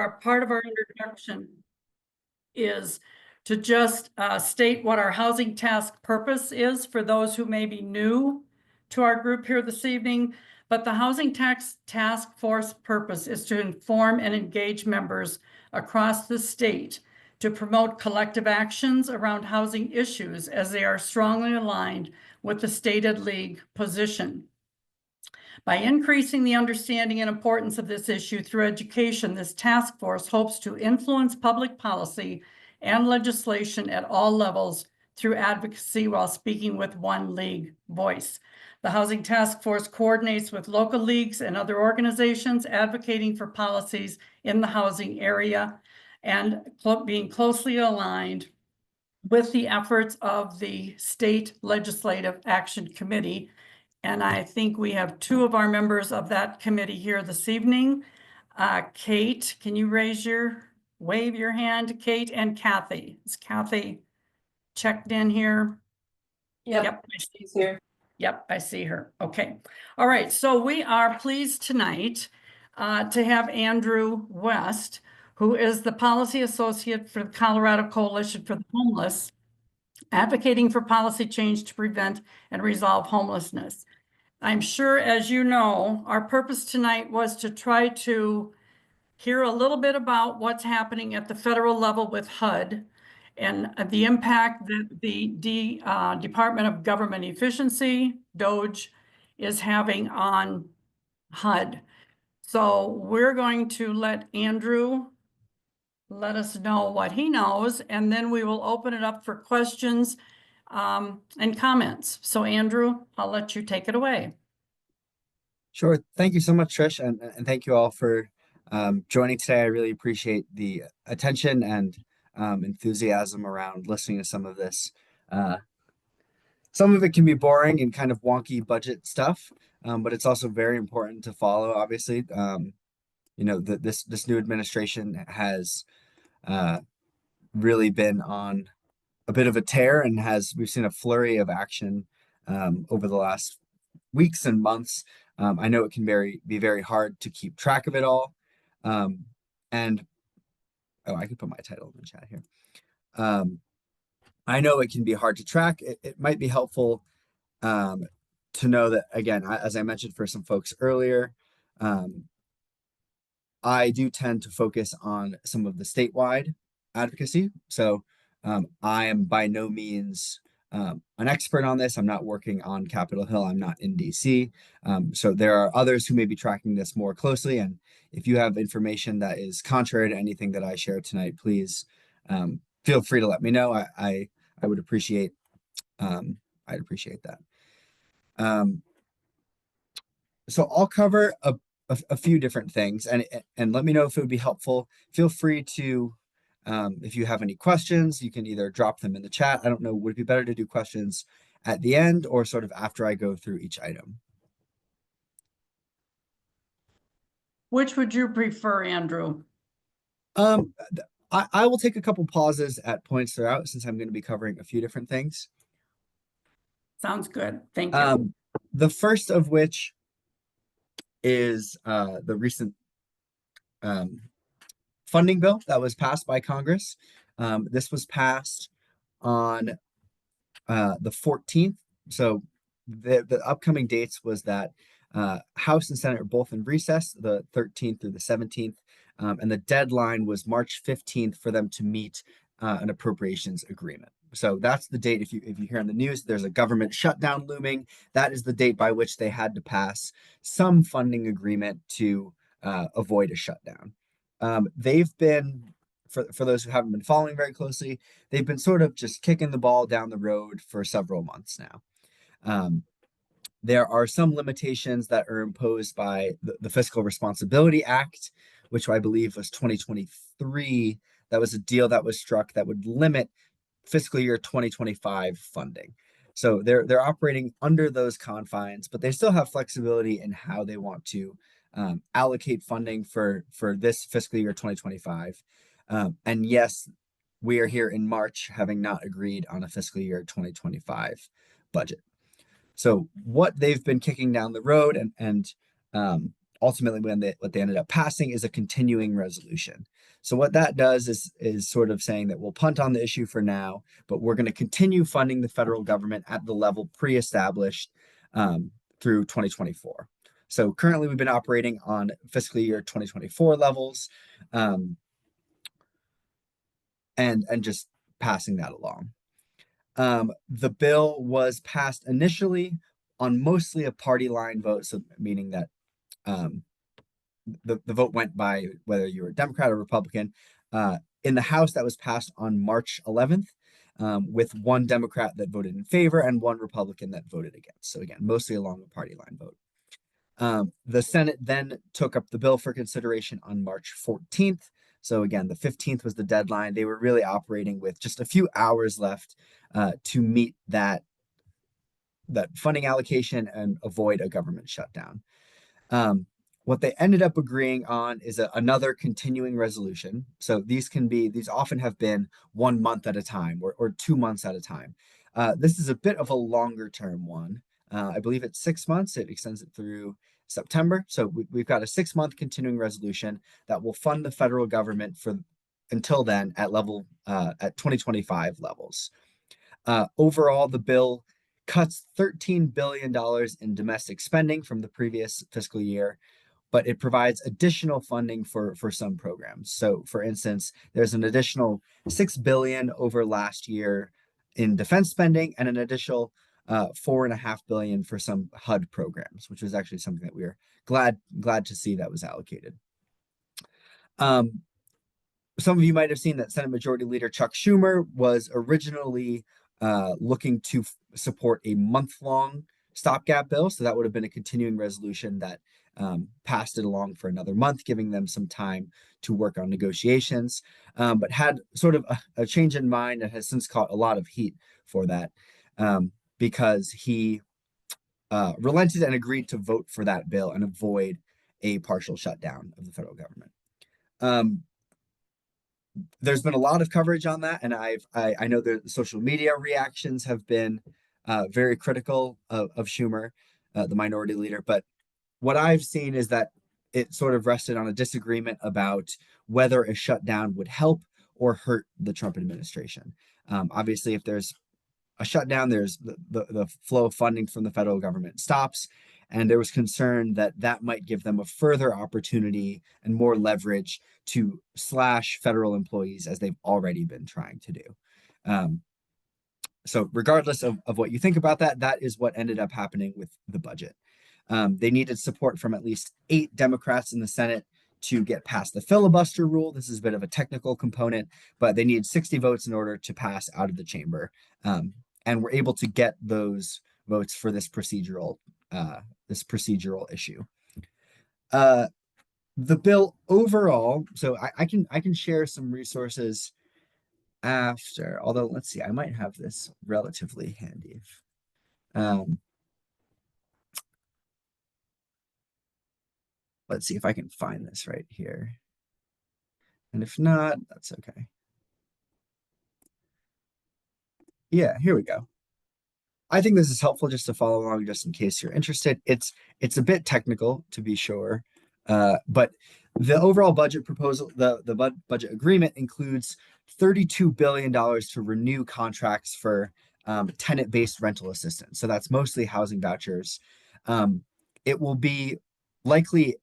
part of our introduction is to just state what our housing task purpose is for those who may be new to our group here this evening. But the Housing Task Force purpose is to inform and engage members across the state to promote collective actions around housing issues as they are strongly aligned with the stated league position. By increasing the understanding and importance of this issue through education, this task force hopes to influence public policy and legislation at all levels through advocacy while speaking with one league voice. The Housing Task Force coordinates with local leagues and other organizations advocating for policies in the housing area and being closely aligned with the efforts of the State Legislative Action Committee. And I think we have two of our members of that committee here this evening. Kate, can you wave your hand? Kate and Kathy. Is Kathy checked in here? Yep, she's here. Yep, I see her. Okay. All right. So we are pleased tonight to have Andrew West, who is the Policy Associate for the Colorado Coalition for the Homeless, advocating for policy change to prevent and resolve homelessness. I'm sure, as you know, our purpose tonight was to try to hear a little bit about what's happening at the federal level with HUD and the impact that the Department of Government Efficiency, DOGE, is having on HUD. So we're going to let Andrew let us know what he knows, and then we will open it up for questions and comments. So Andrew, I'll let you take it away. Sure. Thank you so much, Trish, and thank you all for joining today. I really appreciate the attention and enthusiasm around listening to some of this. Some of it can be boring and kind of wonky budget stuff, but it's also very important to follow, obviously. You know, this new administration has really been on a bit of a tear and we've seen a flurry of action over the last weeks and months. I know it can be very hard to keep track of it all. And I could put my title in the chat here. I know it can be hard to track. It might be helpful to know that, again, as I mentioned for some folks earlier, I do tend to focus on some of the statewide advocacy. So I am by no means an expert on this. I'm not working on Capitol Hill. I'm not in DC. So there are others who may be tracking this more closely. And if you have information that is contrary to anything that I share tonight, please feel free to let me know. I would appreciate I'd appreciate that. So I'll cover a few different things and let me know if it would be helpful. Feel free to if you have any questions, you can either drop them in the chat. I don't know, would it be better to do questions at the end or sort of after I go through each item? Which would you prefer, Andrew? I will take a couple pauses at points throughout since I'm going to be covering a few different things. Sounds good. Thank you. The first of which is the recent funding bill that was passed by Congress. This was passed on the 14th. So the upcoming dates was that House and Senate are both in recess, the 13th through the 17th. And the deadline was March 15th for them to meet an appropriations agreement. So that's the date. If you hear on the news, there's a government shutdown looming. That is the date by which they had to pass some funding agreement to avoid a shutdown. They've been, for those who haven't been following very closely, they've been sort of just kicking the ball down the road for several months now. There are some limitations that are imposed by the Fiscal Responsibility Act, which I believe was 2023. That was a deal that was struck that would limit fiscal year 2025 funding. So they're operating under those confines, but they still have flexibility in how they want to allocate funding for this fiscal year 2025. And yes, we are here in March having not agreed on a fiscal year 2025 budget. So what they've been kicking down the road, and ultimately what they ended up passing is a continuing resolution. So what that does is sort of saying that we'll punt on the issue for now, but we're going to continue funding the federal government at the level pre-established through 2024. So currently we've been operating on fiscal year 2024 levels, and just passing that along. The bill was passed initially on mostly a party line vote, so meaning that the vote went by whether you were a Democrat or Republican. In the House, that was passed on March 11th, with one Democrat that voted in favor and one Republican that voted against. So again, mostly along a party line vote. The Senate then took up the bill for consideration on March 14th. So again, the 15th was the deadline. They were really operating with just a few hours left to meet that funding allocation and avoid a government shutdown. What they ended up agreeing on is another continuing resolution. So these often have been 1 month at a time or 2 months at a time. This is a bit of a longer term one. I believe it's 6 months. It extends it through September. So we've got a 6-month continuing resolution that will fund the federal government until then at 2025 levels. Overall, the bill cuts $13 billion in domestic spending from the previous fiscal year, but it provides additional funding for some programs. So for instance, there's an additional $6 billion over last year in defense spending and an additional $4.5 billion for some HUD programs, which was actually something that we were glad to see that was allocated. Some of you might have seen that Senate Majority Leader Chuck Schumer was originally looking to support a month-long stopgap bill. So that would have been a continuing resolution that passed it along for another month, giving them some time to work on negotiations, but had sort of a change in mind and has since caught a lot of heat for that because he relented and agreed to vote for that bill and avoid a partial shutdown of the federal government. There's been a lot of coverage on that, and I know the social media reactions have been very critical of Schumer, the minority leader. But what I've seen is that it sort of rested on a disagreement about whether a shutdown would help or hurt the Trump administration. Obviously, if there's a shutdown, there's the flow of funding from the federal government stops. And there was concern that that might give them a further opportunity and more leverage to slash federal employees, as they've already been trying to do. So regardless of what you think about that, that is what ended up happening with the budget. They needed support from at least 8 Democrats in the Senate to get past the filibuster rule. This is a bit of a technical component, but they needed 60 votes in order to pass out of the chamber. And were able to get those votes for this procedural issue. The bill overall, so I can share some resources after, although let's see, I might have this relatively handy. Let's see if I can find this right here. And if not, that's okay. Yeah, here we go. I think this is helpful just to follow along, just in case you're interested. It's a bit technical, to be sure, but the overall budget proposal, the budget agreement includes $32 billion to renew contracts for tenant-based rental assistance. So that's mostly housing vouchers. It will be likely,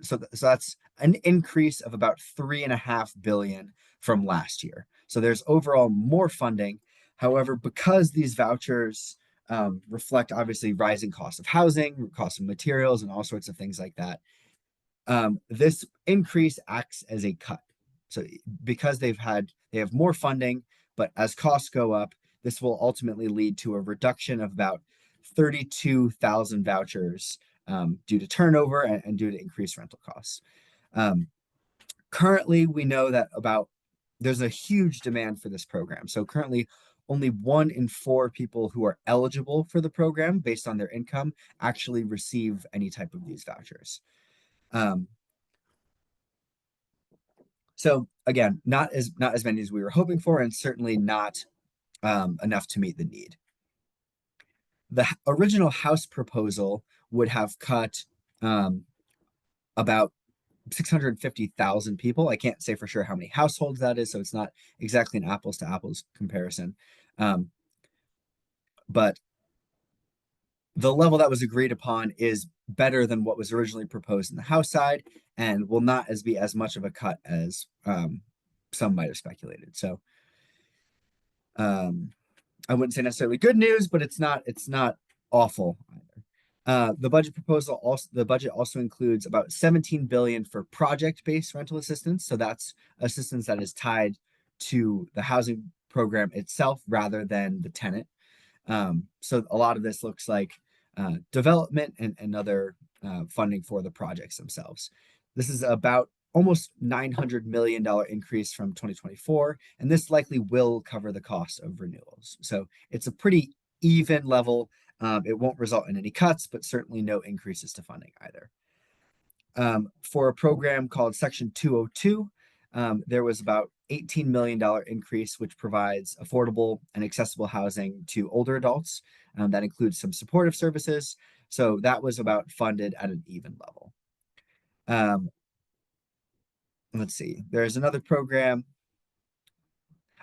so that's an increase of about $3.5 billion from last year. So there's overall more funding. However, because these vouchers reflect obviously rising costs of housing, cost of materials, and all sorts of things like that, this increase acts as a cut. So because they have more funding, but as costs go up, this will ultimately lead to a reduction of about 32,000 vouchers due to turnover and due to increased rental costs. Currently, we know that there's a huge demand for this program. So currently, only 1 in 4 people who are eligible for the program based on their income actually receive any type of these vouchers. So again, not as many as we were hoping for, and certainly not enough to meet the need. The original House proposal would have cut about 650,000 people. I can't say for sure how many households that is, so it's not exactly an apples to apples comparison. But the level that was agreed upon is better than what was originally proposed in the House side, and will not be as much of a cut as some might have speculated. So I wouldn't say necessarily good news, but it's not awful either. The budget also includes about 17 billion for project-based rental assistance. So that's assistance that is tied to the housing program itself rather than the tenant. So a lot of this looks like development and other funding for the projects themselves. This is about almost $900 million increase from 2024, and this likely will cover the cost of renewals. So it's a pretty even level. It won't result in any cuts, but certainly no increases to funding either. For a program called Section 202, there was about $18 million increase, which provides affordable and accessible housing to older adults. That includes some supportive services. So that was about funded at an even level. Let's see, there's another program.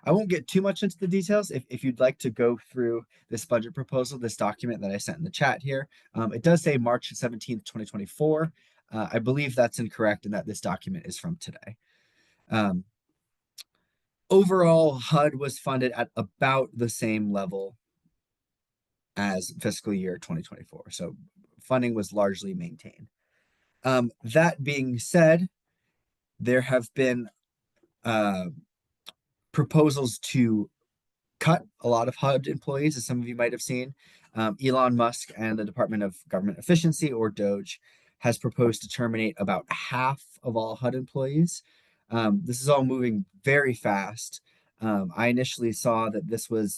I won't get too much into the details. If you'd like to go through this budget proposal, this document that I sent in the chat here, it does say March 17th, 2024. I believe that's incorrect and that this document is from today. Overall, HUD was funded at about the same level as fiscal year 2024. So funding was largely maintained. That being said, there have been proposals to cut a lot of HUD employees, as some of you might have seen. Elon Musk and the Department of Government Efficiency, or DOGE, has proposed to terminate about half of all HUD employees. This is all moving very fast. I initially saw that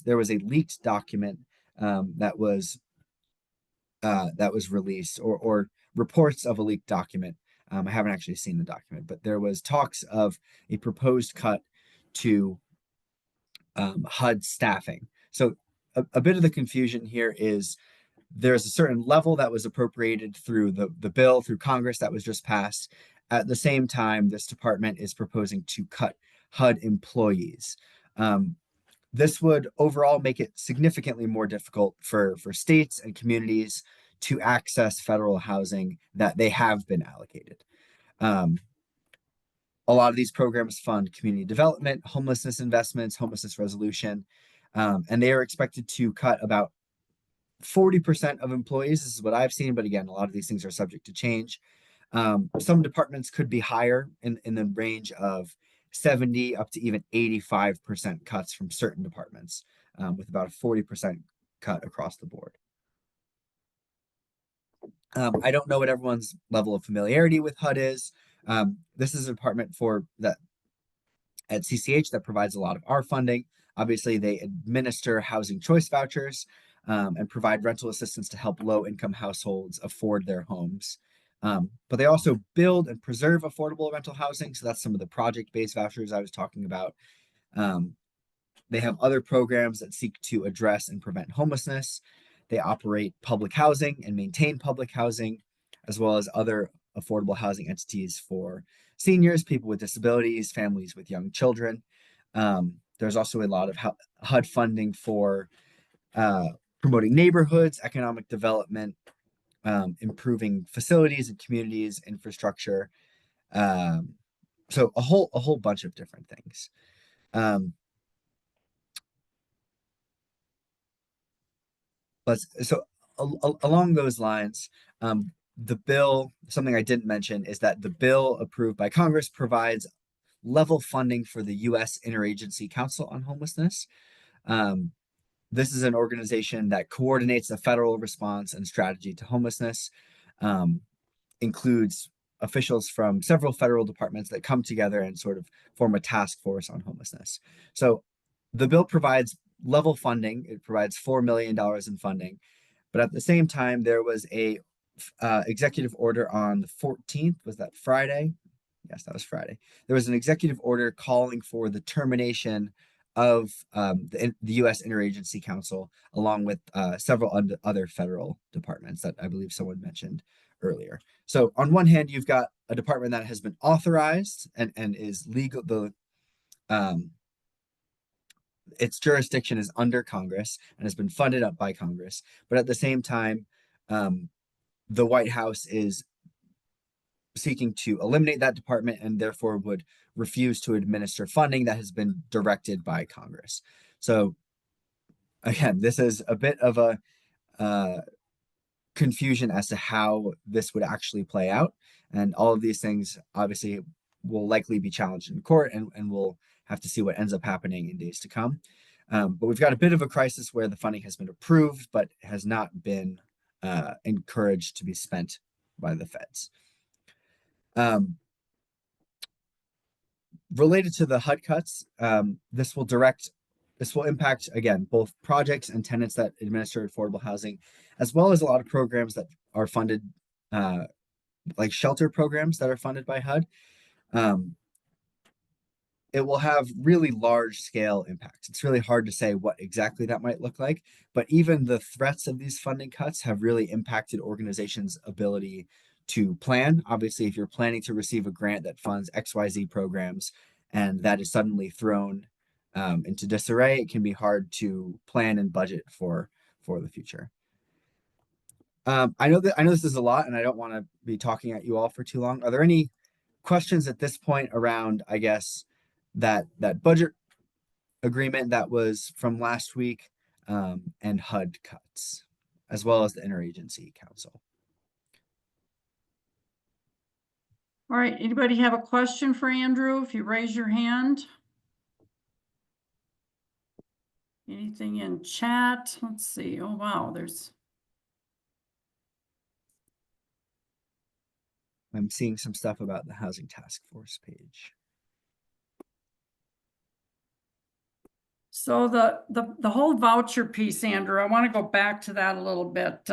there was a leaked document that was released, or reports of a leaked document. I haven't actually seen the document, but there was talks of a proposed cut to HUD staffing. So a bit of the confusion here is there's a certain level that was appropriated through the bill through Congress that was just passed. At the same time, this department is proposing to cut HUD employees. This would overall make it significantly more difficult for states and communities to access federal housing that they have been allocated. A lot of these programs fund community development, homelessness investments, homelessness resolution, and they are expected to cut about 40% of employees. This is what I've seen, but again, a lot of these things are subject to change. Some departments could be higher in the range of 70 up to even 85% cuts from certain departments, with about a 40% cut across the board. I don't know what everyone's level of familiarity with HUD is. This is a department at CCH that provides a lot of our funding. Obviously, they administer housing choice vouchers and provide rental assistance to help low-income households afford their homes. But they also build and preserve affordable rental housing. So that's some of the project-based vouchers I was talking about. They have other programs that seek to address and prevent homelessness. They operate public housing and maintain public housing, as well as other affordable housing entities for seniors, people with disabilities, families with young children. There's also a lot of HUD funding for promoting neighborhoods, economic development, improving facilities and communities, infrastructure. So a whole bunch of different things. Along those lines, the bill, something I didn't mention is that the bill approved by Congress provides level funding for the U.S. Interagency Council on Homelessness. This is an organization that coordinates the federal response and strategy to homelessness, includes officials from several federal departments that come together and sort of form a task force on homelessness. So the bill provides level funding. It provides $4 million in funding. But at the same time, there was a executive order on the 14th. Was that Friday? Yes, that was Friday. There was an executive order calling for the termination of the U.S. Interagency Council, along with several other federal departments that I believe someone mentioned earlier. So on one hand, you've got a department that has been authorized and is legal. Its jurisdiction is under Congress and has been funded up by Congress. But at the same time, the White House is seeking to eliminate that department and therefore would refuse to administer funding that has been directed by Congress. So again, this is a bit of a confusion as to how this would actually play out. And all of these things obviously will likely be challenged in court, and we'll have to see what ends up happening in days to come. But we've got a bit of a crisis where the funding has been approved, but has not been encouraged to be spent by the feds. Related to the HUD cuts, this will impact, again, both projects and tenants that administer affordable housing, as well as a lot of programs that are funded, like shelter programs that are funded by HUD. It will have really large scale impacts. It's really hard to say what exactly that might look like, but even the threats of these funding cuts have really impacted organizations' ability to plan. Obviously, if you're planning to receive a grant that funds XYZ programs and that is suddenly thrown into disarray, it can be hard to plan and budget for the future. I know this is a lot, and I don't want to be talking at you all for too long. Are there any questions at this point around, I guess, that budget agreement that was from last week, and HUD cuts, as well as the interagency council? All right, anybody have a question for Andrew? If you raise your hand. Anything in chat? Let's see. Oh, wow, I'm seeing some stuff about the Housing Task Force page. So the whole voucher piece, Andrew, I want to go back to that a little bit.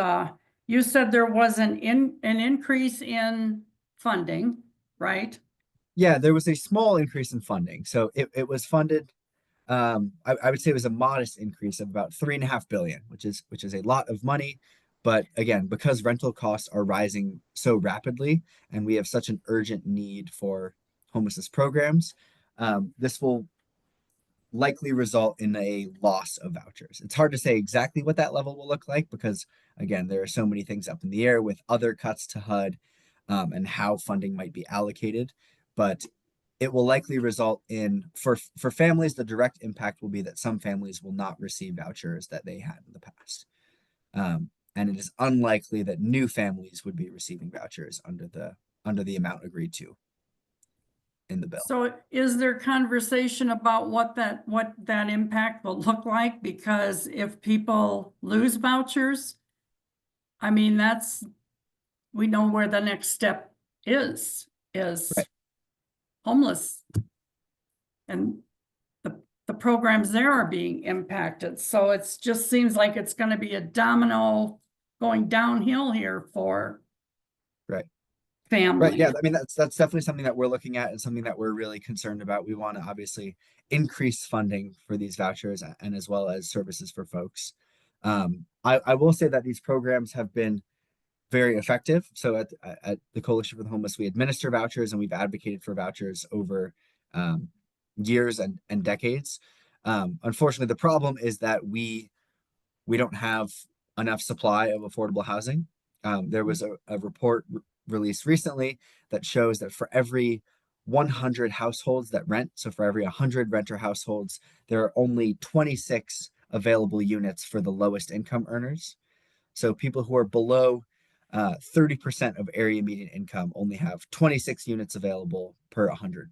You said there was an increase in funding, right? Yeah, there was a small increase in funding. So it was funded, I would say it was a modest increase of about 3.5 billion, which is a lot of money. But again, because rental costs are rising so rapidly and we have such an urgent need for homelessness programs, this will likely result in a loss of vouchers. It's hard to say exactly what that level will look like because, again, there are so many things up in the air with other cuts to HUD, and how funding might be allocated. But it will likely result in, for families, the direct impact will be that some families will not receive vouchers that they had in the past. And it is unlikely that new families would be receiving vouchers under the amount agreed to in the bill. So is there conversation about what that impact will look like? Because if people lose vouchers, I mean, we know where the next step is Right. Homeless. And the programs there are being impacted. So it just seems like it's going to be a domino going downhill here for families. Right. Yeah. I mean, that's definitely something that we're looking at and something that we're really concerned about. We want to obviously increase funding for these vouchers and as well as services for folks. I will say that these programs have been very effective. So at the Coalition for the Homeless, we administer vouchers and we've advocated for vouchers over years and decades. Unfortunately, the problem is that we don't have enough supply of affordable housing. There was a report released recently that shows that for every 100 households that rent, so for every 100 renter households, there are only 26 available units for the lowest income earners. So people who are below 30% of area median income only have 26 units available per 100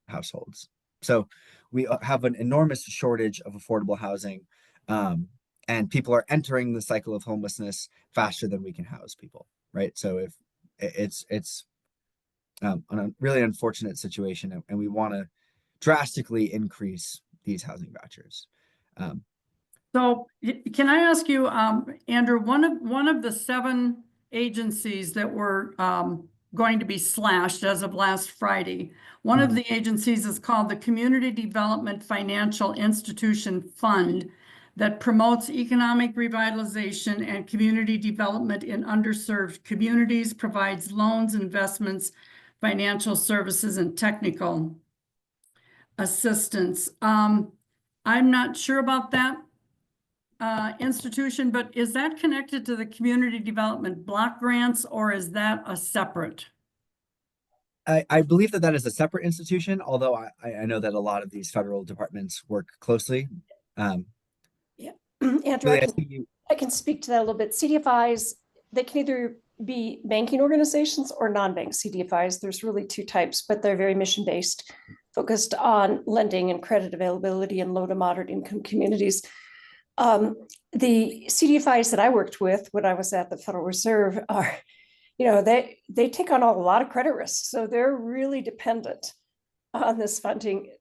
households. So we have an enormous shortage of affordable housing, and people are entering the cycle of homelessness faster than we can house people, right? So if it's a really unfortunate situation, and we want to drastically increase these housing vouchers. So can I ask you, Andrew, one of the 7 agencies that were going to be slashed as of last Friday, one of the agencies is called the Community Development Financial Institution Fund. that promotes economic revitalization and community development in underserved communities, provides loans, investments, financial services, and technical assistance. I'm not sure about that institution, but is that connected to the community development block grants, or is that a separate? I believe that that is a separate institution, although I know that a lot of these federal departments work closely. Andrew, Julie, I see you. I can speak to that a little bit. CDFIs, they can either be banking organizations or non-bank CDFIs. There's really two types, but they're very mission-based, focused on lending and credit availability in low to moderate income communities. The CDFIs that I worked with when I was at the Federal Reserve are, they take on a lot of credit risks. So they're really dependent on this funding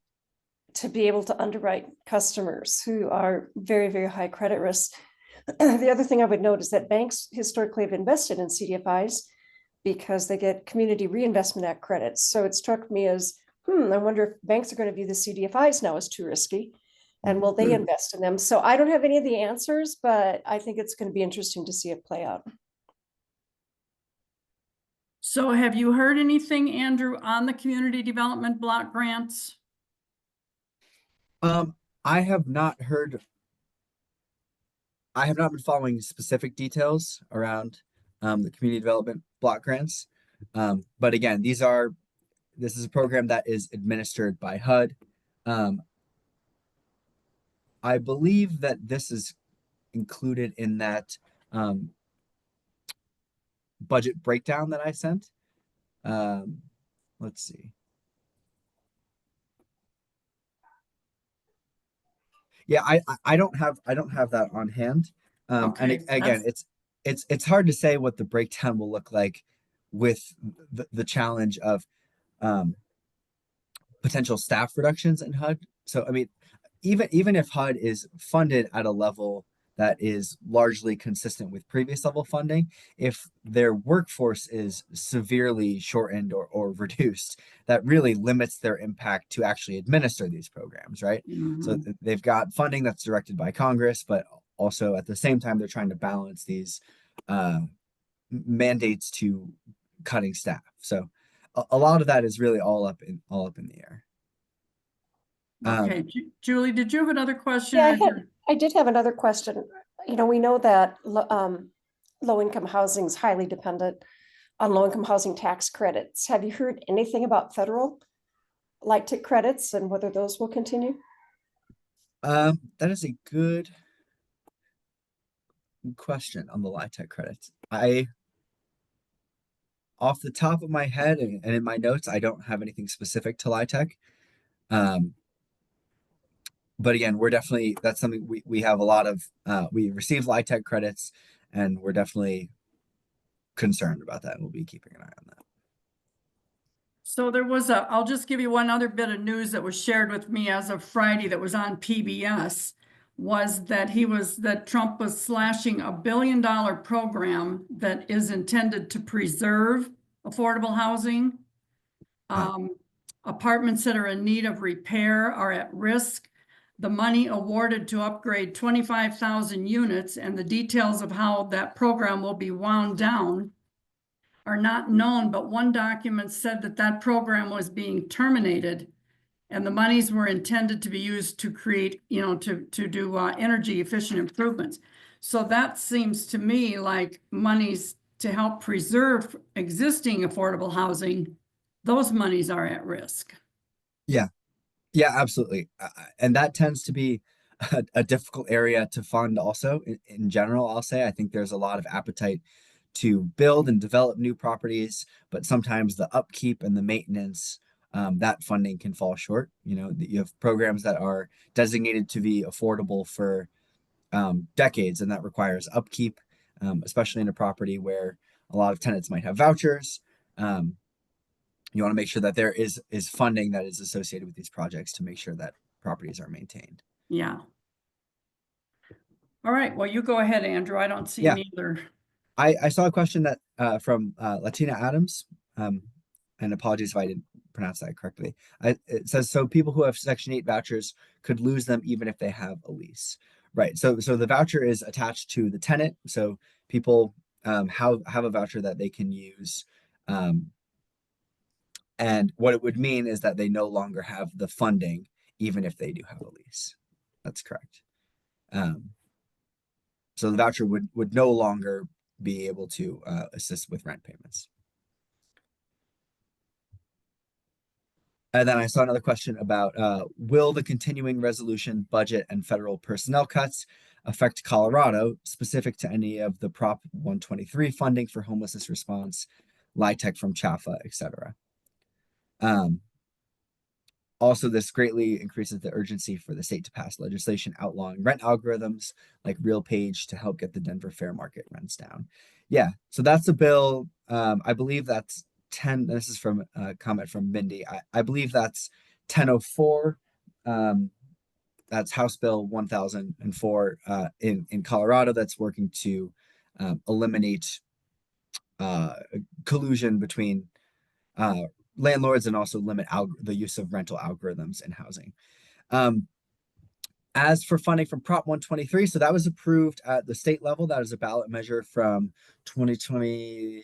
to be able to underwrite customers who are very, very high credit risks. The other thing I would note is that banks historically have invested in CDFIs because they get Community Reinvestment Act credits. So it struck me as, I wonder if banks are going to view the CDFIs now as too risky, and will they invest in them? So I don't have any of the answers, but I think it's going to be interesting to see it play out. So have you heard anything, Andrew, on the community development block grants? I have not heard. I have not been following specific details around the community development block grants. But again, this is a program that is administered by HUD. I believe that this is included in that budget breakdown that I sent. Let's see. Yeah, I don't have that on hand. And again, it's hard to say what the breakdown will look like with the challenge of potential staff reductions in HUD. So I mean, even if HUD is funded at a level that is largely consistent with previous level funding, if their workforce is severely shortened or reduced, that really limits their impact to actually administer these programs, right? So they've got funding that's directed by Congress, but also at the same time, they're trying to balance these mandates to cutting staff. So a lot of that is really all up in the air. Okay, Julie, did you have another question? Yeah, I did have another question. We know that low-income housing is highly dependent on low-income housing tax credits. Have you heard anything about federal LIHTC credits and whether those will continue? That is a good question on the LIHTC credits. Off the top of my head and in my notes, I don't have anything specific to LIHTC. But again, that's something we have a lot of, we receive LIHTC credits, and we're definitely concerned about that, and we'll be keeping an eye on that. So I'll just give you one other bit of news that was shared with me as of Friday that was on PBS, was that Trump was slashing $1 billion program that is intended to preserve affordable housing. Apartments that are in need of repair are at risk. The money awarded to upgrade 25,000 units and the details of how that program will be wound down are not known, but one document said that program was being terminated and the monies were intended to be used to create, to do energy efficient improvements. So that seems to me like monies to help preserve existing affordable housing. Those monies are at risk. Yeah, absolutely. And that tends to be a difficult area to fund also in general. I'll say, I think there's a lot of appetite to build and develop new properties, but sometimes the upkeep and the maintenance, that funding can fall short. You have programs that are designated to be affordable for decades, and that requires upkeep, especially in a property where a lot of tenants might have vouchers. You want to make sure that there is funding that is associated with these projects to make sure that properties are maintained. Yeah. All right. Well, you go ahead, Andrew. I don't see any other. I saw a question that from Latina Adams, and apologies if I didn't pronounce that correctly. It says, so people who have Section 8 vouchers could lose them even if they have a lease. Right. So the voucher is attached to the tenant. So people have a voucher that they can use. And what it would mean is that they no longer have the funding, even if they do have a lease. That's correct. So the voucher would no longer be able to assist with rent payments. And then I saw another question about will the continuing resolution budget and federal personnel cuts affect Colorado, specific to any of the Prop 123 funding for homelessness response, LIHTC from CHAFA, etc. Also, this greatly increases the urgency for the state to pass legislation outlawing rent algorithms like RealPage to help get the Denver fair market rents down. Yeah, so that's a bill. I believe that's 10. This is from a comment from Mindy. I believe that's 1004. That's House Bill 1004 in Colorado that's working to eliminate collusion between landlords and also limit the use of rental algorithms in housing. As for funding from Prop 123, so that was approved at the state level. That is a ballot measure from 2020.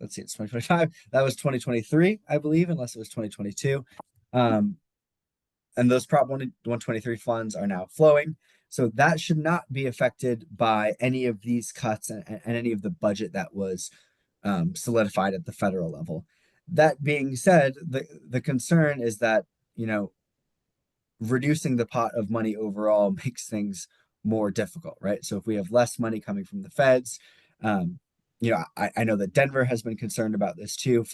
Let's see, it's 2025. That was 2023, I believe, unless it was 2022. And those Prop 123 funds are now flowing. So that should not be affected by any of these cuts and any of the budget that was solidified at the federal level. That being said, the concern is that, reducing the pot of money overall makes things more difficult, right? So if we have less money coming from the feds, I know that Denver has been concerned about this too.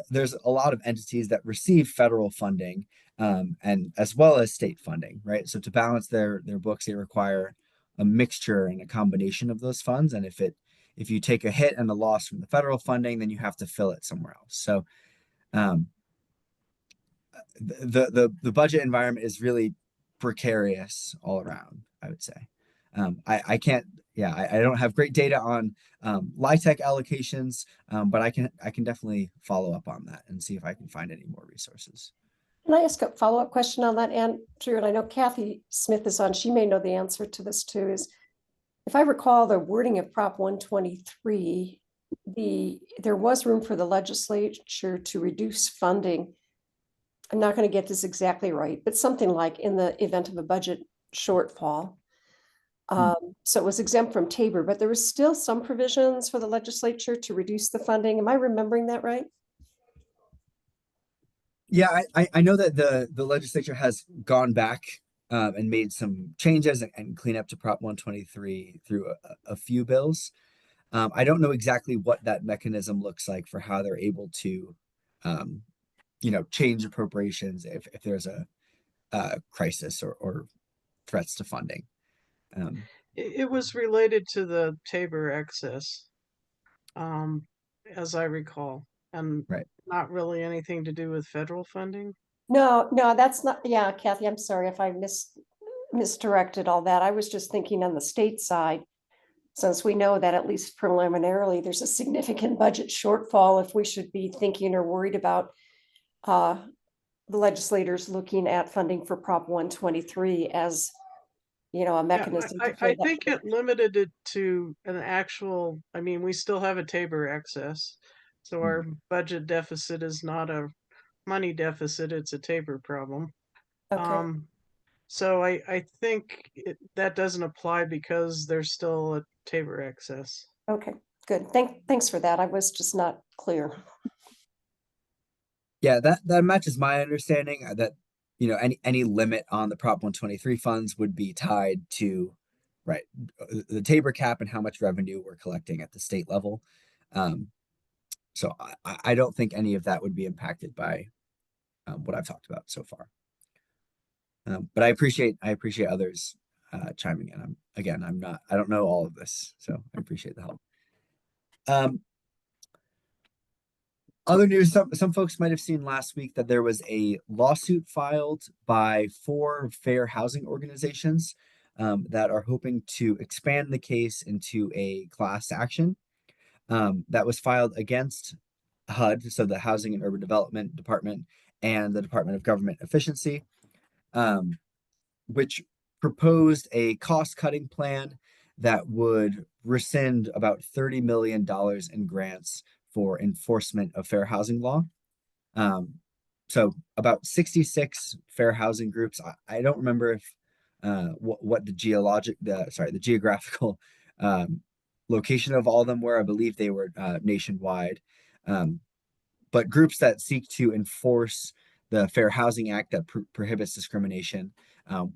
There's a lot of entities that receive federal funding and as well as state funding, right? So to balance their books, they require a mixture and a combination of those funds. And if you take a hit and a loss from the federal funding, then you have to fill it somewhere else. So the budget environment is really precarious all around, I would say. I don't have great data on LIHTC allocations, but I can definitely follow up on that and see if I can find any more resources. Can I ask a follow-up question on that, Andrew? And I know Kathy Smith is on, she may know the answer to this too, is if I recall the wording of Prop 123, there was room for the legislature to reduce funding. I'm not going to get this exactly right, but something like in the event of a budget shortfall. So it was exempt from Tabor, but there was still some provisions for the legislature to reduce the funding. Am I remembering that right? Yeah, I know that the legislature has gone back and made some changes and clean up to Prop 123 through a few bills. I don't know exactly what that mechanism looks like for how they're able to, change appropriations if there's a crisis or threats to funding. It was related to the Tabor excess, as I recall, and Right. not really anything to do with federal funding. No, that's not, yeah, Kathy, I'm sorry if I misdirected all that. I was just thinking on the state side, since we know that at least preliminarily, there's a significant budget shortfall, if we should be thinking or worried about the legislators looking at funding for Prop 123 as, a mechanism. I think it limited it to an actual, we still have a Tabor excess. So our budget deficit is not a money deficit, it's a Tabor problem. Okay. So I think that doesn't apply because there's still a Tabor excess. Okay, good. Thanks for that. I was just not clear. Yeah, that matches my understanding that any limit on the Prop 123 funds would be tied to the Tabor cap and how much revenue we're collecting at the state level. So I don't think any of that would be impacted by what I've talked about so far. But I appreciate others chiming in. I don't know all of this, so I appreciate the help. Other news, some folks might have seen last week that there was a lawsuit filed by 4 fair housing organizations that are hoping to expand the case into a class action that was filed against HUD, so the Housing and Urban Development Department, and the Department of Government Efficiency, which proposed a cost-cutting plan that would rescind about $30 million in grants for enforcement of fair housing law. So about 66 fair housing groups. I don't remember if what the geographical location of all of them were. I believe they were nationwide. But groups that seek to enforce the Fair Housing Act that prohibits discrimination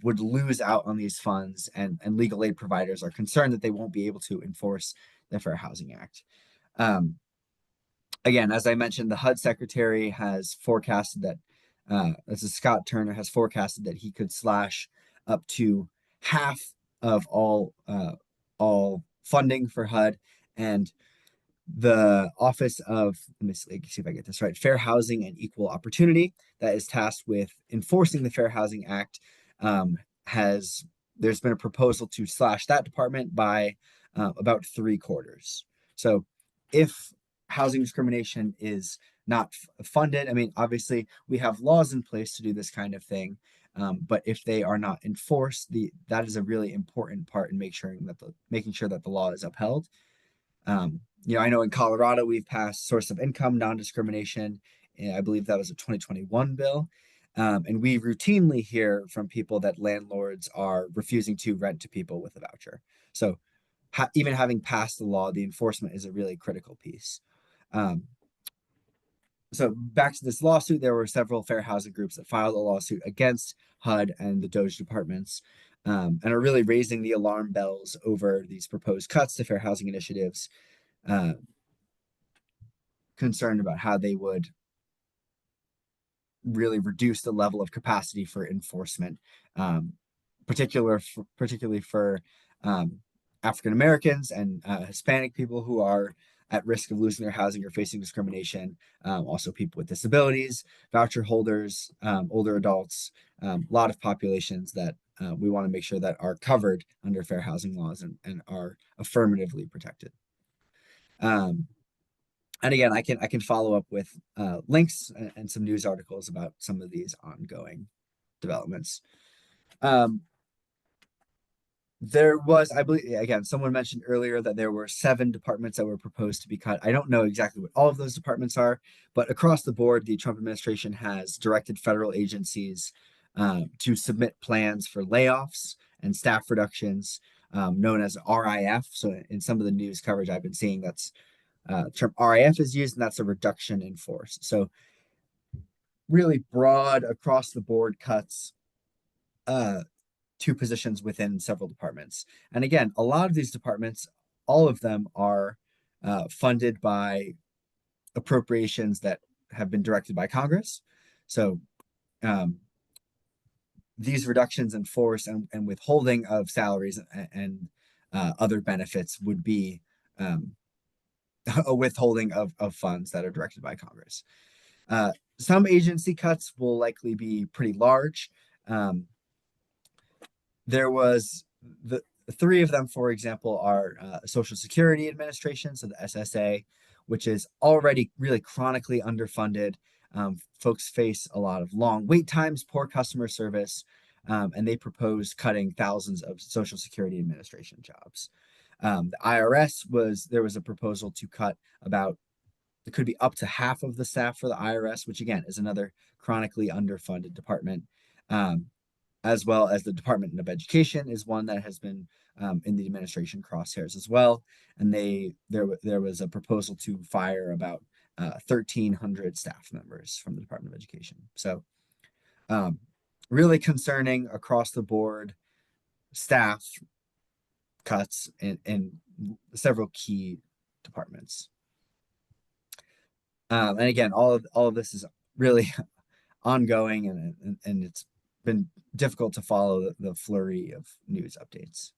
would lose out on these funds, and legal aid providers are concerned that they won't be able to enforce the Fair Housing Act. Again, as I mentioned, the HUD secretary has forecasted that, this is Scott Turner, has forecasted that he could slash up to half of all funding for HUD, and the Office of, let me see if I get this right, Fair Housing and Equal Opportunity, that is tasked with enforcing the Fair Housing Act, there's been a proposal to slash that department by about 3/4. So if housing discrimination is not funded, I mean, obviously we have laws in place to do this kind of thing, but if they are not enforced, that is a really important part in making sure that the law is upheld. I know in Colorado we've passed source of income non-discrimination. I believe that was a 2021 bill. And we routinely hear from people that landlords are refusing to rent to people with a voucher. So even having passed the law, the enforcement is a really critical piece. So back to this lawsuit, there were several fair housing groups that filed a lawsuit against HUD and the DOJ departments, and are really raising the alarm bells over these proposed cuts to fair housing initiatives, concerned about how they would really reduce the level of capacity for enforcement, particularly for African Americans and Hispanic people who are at risk of losing their housing or facing discrimination. Also people with disabilities, voucher holders, older adults, a lot of populations that we want to make sure that are covered under fair housing laws and are affirmatively protected. And again, I can follow up with links and some news articles about some of these ongoing developments. There was, I believe, again, someone mentioned earlier that there were 7 departments that were proposed to be cut. I don't know exactly what all of those departments are, but across the board, the Trump administration has directed federal agencies to submit plans for layoffs and staff reductions, known as RIF. So in some of the news coverage I've been seeing, that's term RIF is used, and that's a reduction in force. So really broad across the board cuts to positions within several departments. And again, a lot of these departments, all of them are funded by appropriations that have been directed by Congress. So these reductions in force and withholding of salaries and other benefits would be a withholding of funds that are directed by Congress. Some agency cuts will likely be pretty large. There was the 3 of them, for example, are Social Security Administration, so the SSA, which is already really chronically underfunded. Folks face a lot of long wait times, poor customer service, and they proposed cutting thousands of Social Security Administration jobs. The IRS there was a proposal to cut it could be up to half of the staff for the IRS, which again is another chronically underfunded department, as well as the Department of Education is one that has been in the administration crosshairs as well. And there was a proposal to fire about 1,300 staff members from the Department of Education. So really concerning across the board staff cuts in several key departments. And again, all of this is really ongoing, and it's been difficult to follow the flurry of news updates.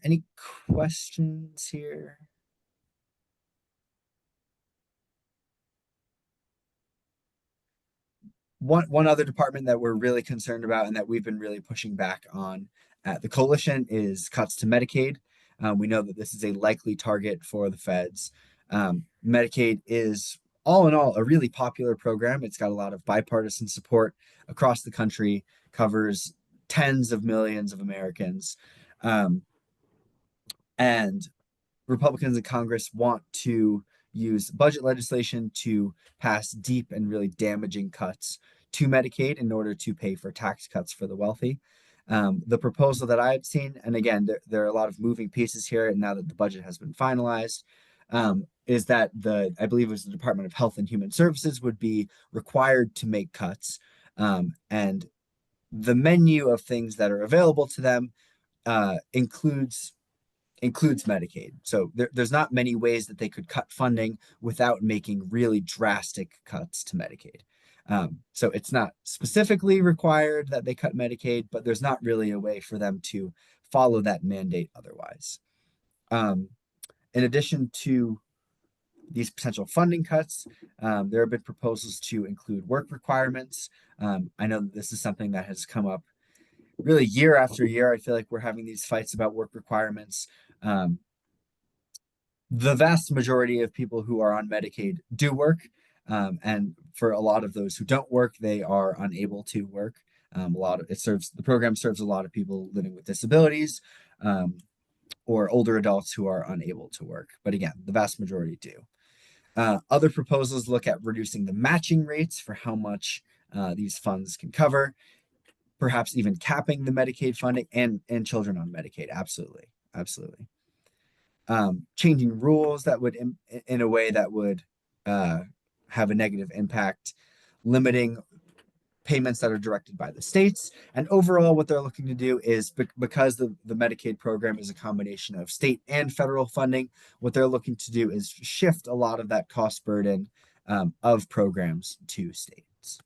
Any questions here? One other department that we're really concerned about and that we've been really pushing back on at the coalition is cuts to Medicaid. We know that this is a likely target for the feds. Medicaid is all in all, a really popular program. It's got a lot of bipartisan support across the country, covers tens of millions of Americans. And Republicans in Congress want to use budget legislation to pass deep and really damaging cuts to Medicaid in order to pay for tax cuts for the wealthy. The proposal that I've seen, and again, there are a lot of moving pieces here, and now that the budget has been finalized, is that I believe it was the Department of Health and Human Services would be required to make cuts. And the menu of things that are available to them includes Medicaid. So there's not many ways that they could cut funding without making really drastic cuts to Medicaid. So it's not specifically required that they cut Medicaid, but there's not really a way for them to follow that mandate otherwise. In addition to these potential funding cuts, there have been proposals to include work requirements. I know that this is something that has come up really year after year. I feel like we're having these fights about work requirements. The vast majority of people who are on Medicaid do work. And for a lot of those who don't work, they are unable to work. The program serves a lot of people living with disabilities, or older adults who are unable to work. But again, the vast majority do. Other proposals look at reducing the matching rates for how much these funds can cover, perhaps even capping the Medicaid funding and children on Medicaid. Absolutely. Changing rules that would, in a way that would have a negative impact, limiting payments that are directed by the states. And overall, what they're looking to do is, because the Medicaid program is a combination of state and federal funding, what they're looking to do is shift a lot of that cost burden of programs to states.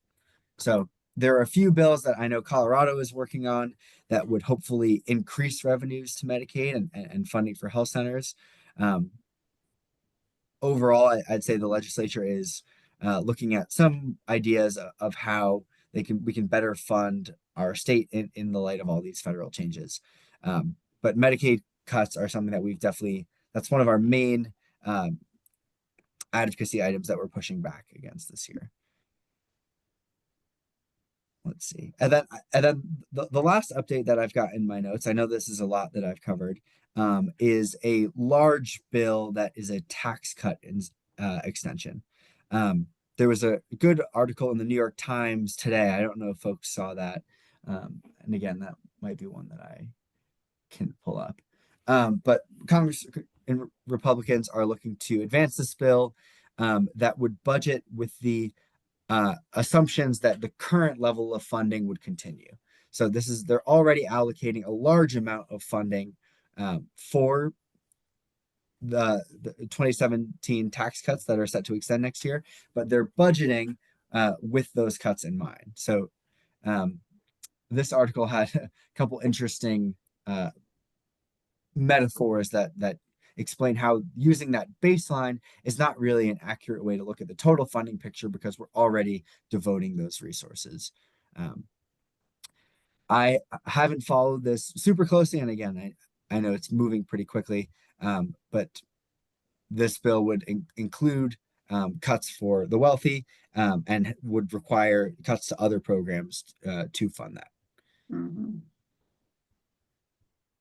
So there are a few bills that I know Colorado is working on that would hopefully increase revenues to Medicaid and funding for health centers. Overall, I'd say the legislature is looking at some ideas of how we can better fund our state in the light of all these federal changes. But Medicaid cuts are something that that's one of our main advocacy items that we're pushing back against this year. Let's see. And then the last update that I've got in my notes, I know this is a lot that I've covered, is a large bill that is a tax cut extension. There was a good article in the New York Times today. I don't know if folks saw that. And again, that might be one that I can pull up. But Congress and Republicans are looking to advance this bill that would budget with the assumptions that the current level of funding would continue. So they're already allocating a large amount of funding for the 2017 tax cuts that are set to extend next year, but they're budgeting with those cuts in mind. So this article had a couple interesting metaphors that explain how using that baseline is not really an accurate way to look at the total funding picture, because we're already devoting those resources. I haven't followed this super closely, and again, I know it's moving pretty quickly, but this bill would include cuts for the wealthy and would require cuts to other programs to fund that. Mhm.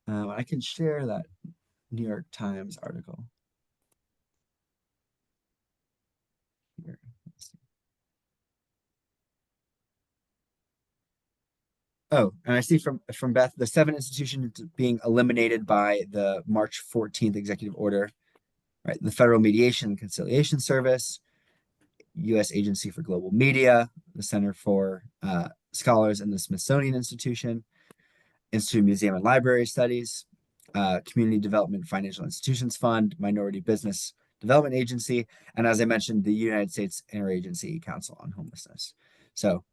I can share that New York Times article. Here, let's see. Oh, and I see from Beth, the 7 institutions being eliminated by the March 14th executive order, right? The Federal Mediation and Conciliation Service, U.S. Agency for Global Media, the Center for Scholars in the Smithsonian Institution, Institute of Museum and Library Studies, Community Development Financial Institutions Fund, Minority Business Development Agency, and as I mentioned, the United States Interagency Council on Homelessness. So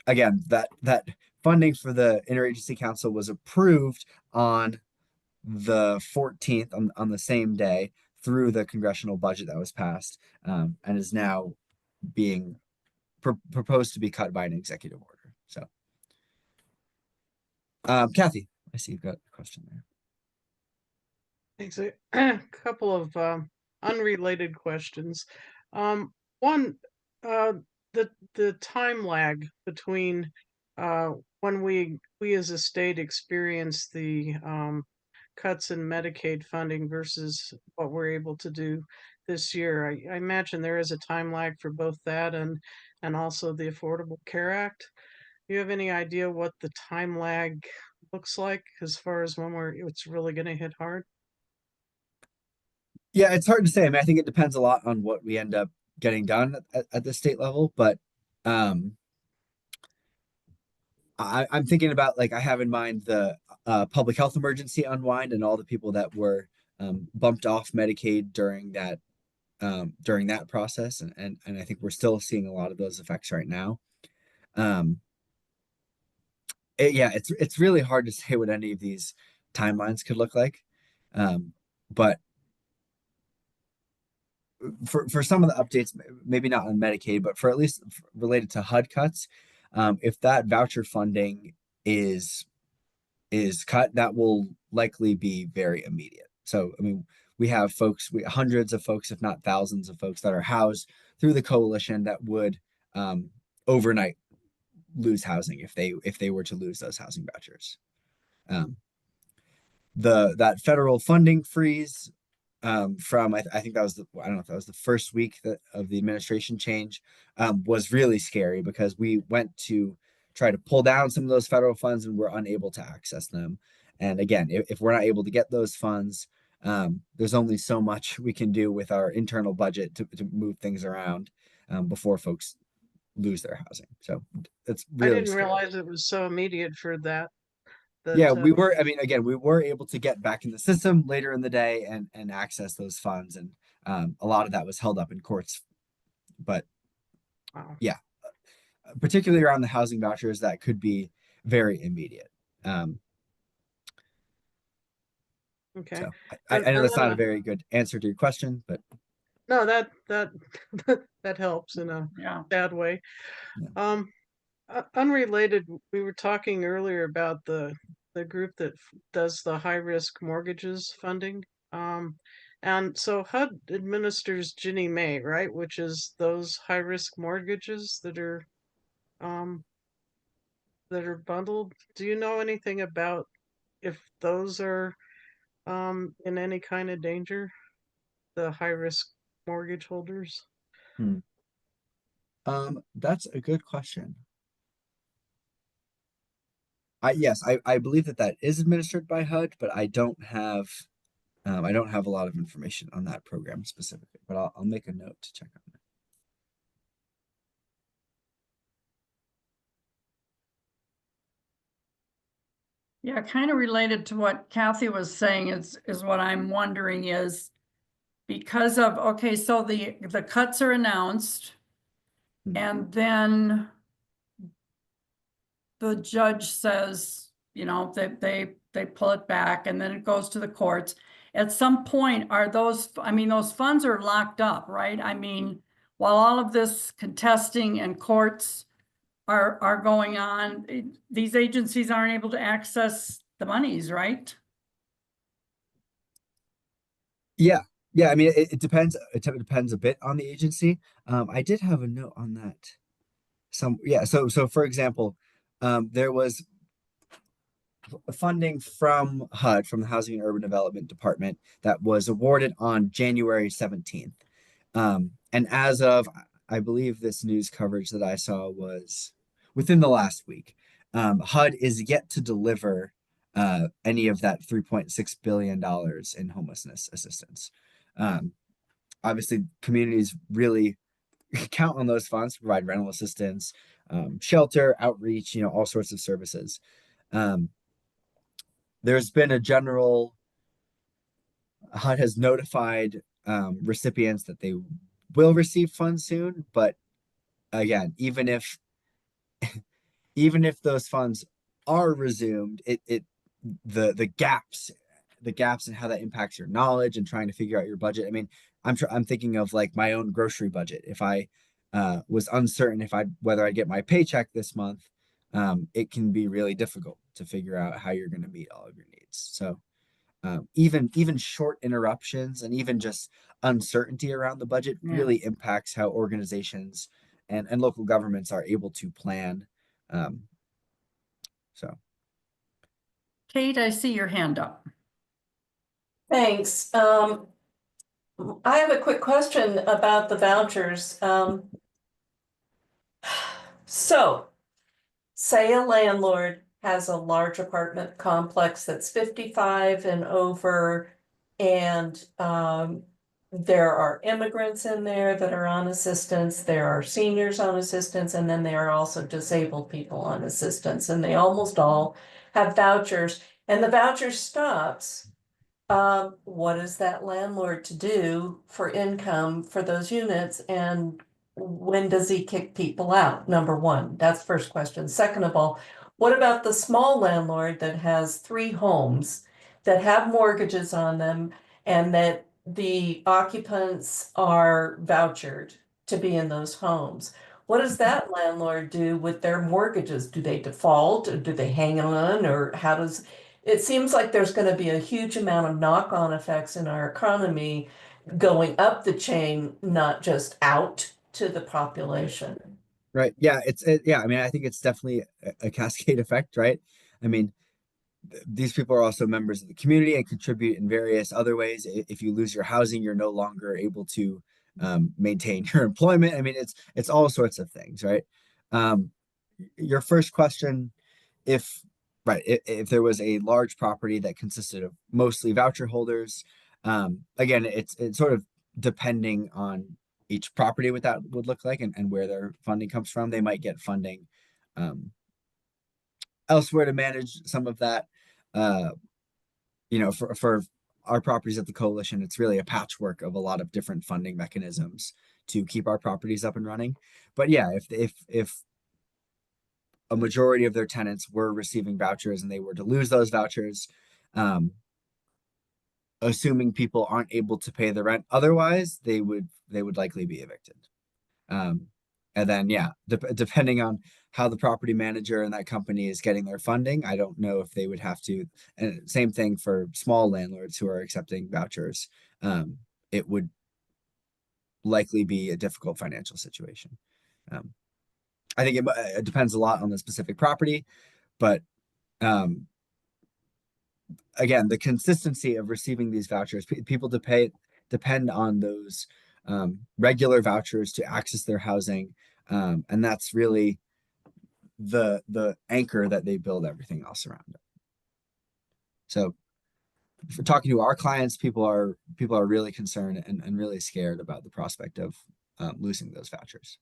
again, that funding for the Interagency Council was approved on the 14th, on the same day, through the congressional budget that was passed, and is now being proposed to be cut by an executive order. So Kathy, I see you've got a question there. Thanks. A couple of unrelated questions. One, uh, the time lag between when we as a state experience the cuts in Medicaid funding versus what we're able to do this year. I imagine there is a time lag for both that and also the Affordable Care Act. Do you have any idea what the time lag looks like as far as when it's really going to hit hard? Yeah, it's hard to say. I mean, I think it depends a lot on what we end up getting done at the state level, but um, I'm thinking about, like, I have in mind the public health emergency unwind and all the people that were bumped off Medicaid during that process, and I think we're still seeing a lot of those effects right now. Um, yeah, it's really hard to say what any of these timelines could look like, but for some of the updates, maybe not on Medicaid, but for at least related to HUD cuts, if that voucher funding is is cut, that will likely be very immediate. So, I mean, we have hundreds of folks, if not thousands of folks, that are housed through the coalition that would overnight lose housing if they were to lose those housing vouchers. Um, that federal funding freeze from I think that was I don't know if that was the first week of the administration change, was really scary because we went to try to pull down some of those federal funds and we're unable to access them. And again, if we're not able to get those funds, there's only so much we can do with our internal budget to move things around before folks lose their housing. So it's I really didn't scary. realize it was so immediate for that. Yeah, That we were, I mean, again, we were able to get back in the system later in the day and access those funds. And a lot of that was held up in courts. But wow. yeah, particularly around the housing vouchers, that could be very immediate. Um, Okay. so I know And that's then not a very good answer to your question, but no, that that helps in a Yeah. bad way. yeah. Unrelated, we were talking earlier about the group that does the high risk mortgages funding. And so HUD administers Ginnie Mae, right? Which is those high risk mortgages um that are bundled. Do you know anything about if those are in any kind of danger, the high risk mortgage holders? Hmm. That's a good question. Yes, I believe that is administered by HUD, but I don't have a lot of information on that program specifically, but I'll make a note to check on that. Yeah, kind of related to what Kathy was saying is what I'm wondering is because of, okay, so the cuts are announced and then the judge says, you know, they pull it back and then it goes to the courts. At some point, are those, I mean, those funds are locked up, right? I mean, while all of this contesting and courts are going on, these agencies aren't able to access the monies, right? Yeah, yeah. I mean, it depends. It depends a bit on the agency. I did have a note on that. Yeah. So for example, there was funding from HUD, from the Housing and Urban Development Department, that was awarded on January 17th. And as of, I believe this news coverage that I saw was within the last week, HUD is yet to deliver any of that $3.6 billion in homelessness assistance. Obviously, communities really count on those funds to provide rental assistance, shelter, outreach, all sorts of services. Um, there's been a general HUD has notified recipients that they will receive funds soon, but again, even if those funds are resumed, the gaps in how that impacts your knowledge and trying to figure out your budget. I mean, I'm thinking of like my own grocery budget. If I was uncertain whether I'd get my paycheck this month, it can be really difficult to figure out how you're going to meet all of your needs. So even short interruptions and even just uncertainty around the budget Yeah. really impacts how organizations and local governments are able to plan. So Kate, I see your hand up. Thanks. I have a quick question about the vouchers. So, say a landlord has a large apartment complex that's 55 and over, and there are immigrants in there that are on assistance, there are seniors on assistance, and then there are also disabled people on assistance, and they almost all have vouchers, and the voucher stops. What is that landlord to do for income for those units, and when does he kick people out? Number one, that's first question. Second of all, what about the small landlord that has 3 homes that have mortgages on them and that the occupants are vouchered to be in those homes? What does that landlord do with their mortgages? Do they default, or do they hang on, or how does it seems like there's going to be a huge amount of knock-on effects in our economy going up the chain, not just out to the population. right, yeah, yeah. I mean, I think it's definitely a cascade effect, right? I mean, these people are also members of the community and contribute in various other ways. If you lose your housing, you're no longer able to maintain your employment. I mean, it's all sorts of things, right? Your first question, if right, if there was a large property that consisted of mostly voucher holders, again, it's sort of depending on each property what that would look like and where their funding comes from. They might get funding elsewhere to manage some of that. For our properties at the coalition, it's really a patchwork of a lot of different funding mechanisms to keep our properties up and running. But yeah, if a majority of their tenants were receiving vouchers and they were to lose those vouchers, assuming people aren't able to pay the rent otherwise, they would likely be evicted. And then yeah, depending on how the property manager and that company is getting their funding, I don't know if they would have to. And same thing for small landlords who are accepting vouchers. It would likely be a difficult financial situation. I think it depends a lot on the specific property, but again, the consistency of receiving these vouchers, people depend on those regular vouchers to access their housing, and that's really the anchor that they build everything else around. So, for talking to our clients, people are really concerned and really scared about the prospect of losing those vouchers.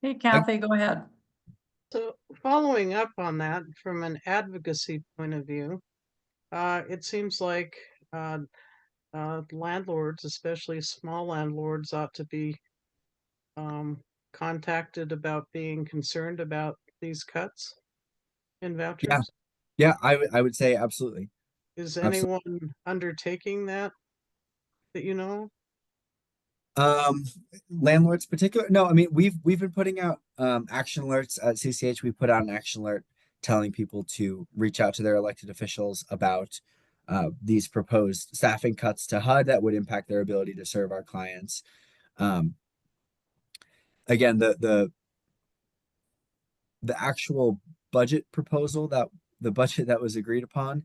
Hey, Kathy, go ahead. So following up on that from an advocacy point of view, it seems like landlords, especially small landlords, ought to be contacted about being concerned about these cuts in vouchers. Yeah, I would say absolutely. Is Absolutely. anyone undertaking that you know? Landlords particular? No, I mean we've been putting out action alerts at CCH. We put out an action alert telling people to reach out to their elected officials about these proposed staffing cuts to HUD that would impact their ability to serve our clients. Again, the actual budget proposal that the budget that was agreed upon